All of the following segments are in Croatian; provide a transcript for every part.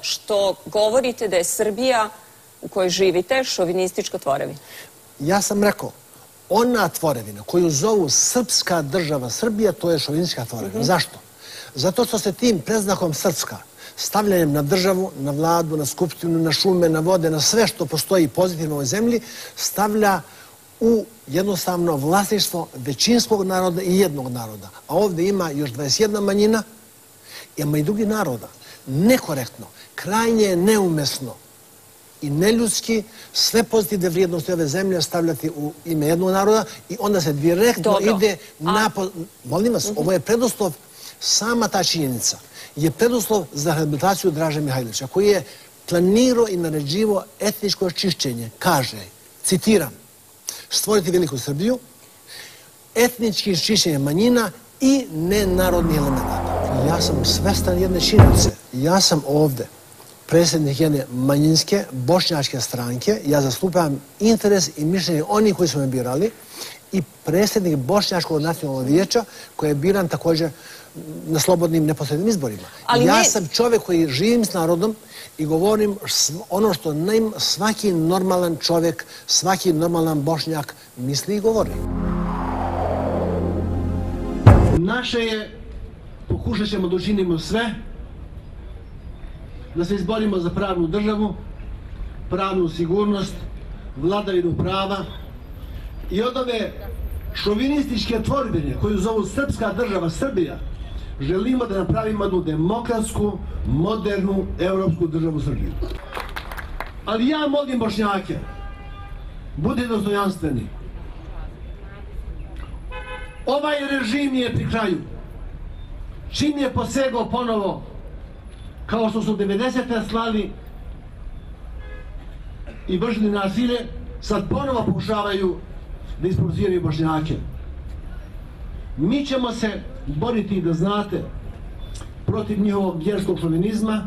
što govorite da je Srbija u kojoj živite šovinistička tvorevina? Ja sam rekao, ona tvorevina koju zovu srpska država Srbija, to je šovinistička tvorevina. Zašto? Zato što se tim predznakom srpska, stavljanjem na državu, na vladu, na skupštinu, na šume, na vode, na sve što postoji pozitivno u ovoj zemlji, stavlja u jednostavno vlasništvo većinskog naroda i jednog naroda. A ovdje ima još 21 manjina, ima i drugih naroda. Nekorektno, krajnje neumesno i neljudski sve pozitivne vrijednosti ove zemlje stavljati u ime jednog naroda i onda se direktno ide na... Molim vas, ovo je preduslov, sama ta činjenica je preduslov za rehabilitaciju Draže Mihajlovića, koji je planirao i naređivao etničko čišćenje. Kaže, citiram, stvoriti veliku Srbiju, etnički čišćenje manjina i nenarodnih elemenata. Ja sam svestan jedne činjenice. Ja sam ovde predsjednik jedne manjinske, bošnjačke stranke. Ja zastupam interes i mišljenje onih koji su me birali i predsjednik Bošnjačkog nacionalnog vijeća koji je biran također na slobodnim neposrednim izborima. Ja sam čovjek koji živim s narodom i govorim ono što svaki normalan čovjek, svaki normalan Bošnjak misli i govori. Naše je, pokušat ćemo da učinimo sve, da se izborimo za pravnu državu, pravnu sigurnost, vladavinu prava i od ove šovinističke tvorevine koju zovu srpska država Srbija, želimo da napravimo jednu demokratsku, modernu, evropsku državu Srbiju. Ali ja molim Bošnjake, budite dostojanstveni. Ovaj režim je pri kraju. Čim je posegao ponovo, kao što su 90. slali i vršili nasilje, sad ponovo pokušavaju da isprovociraju Bošnjake. Mi ćemo se boriti, da znate, protiv njihovog vjerskog šovinizma,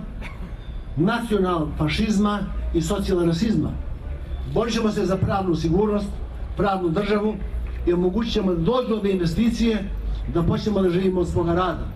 nacionalnog fašizma i socijalnog rasizma. Borit ćemo se za pravnu sigurnost, pravnu državu i omogućit ćemo da dođu ove investicije, da počnemo da živimo od svoga rada.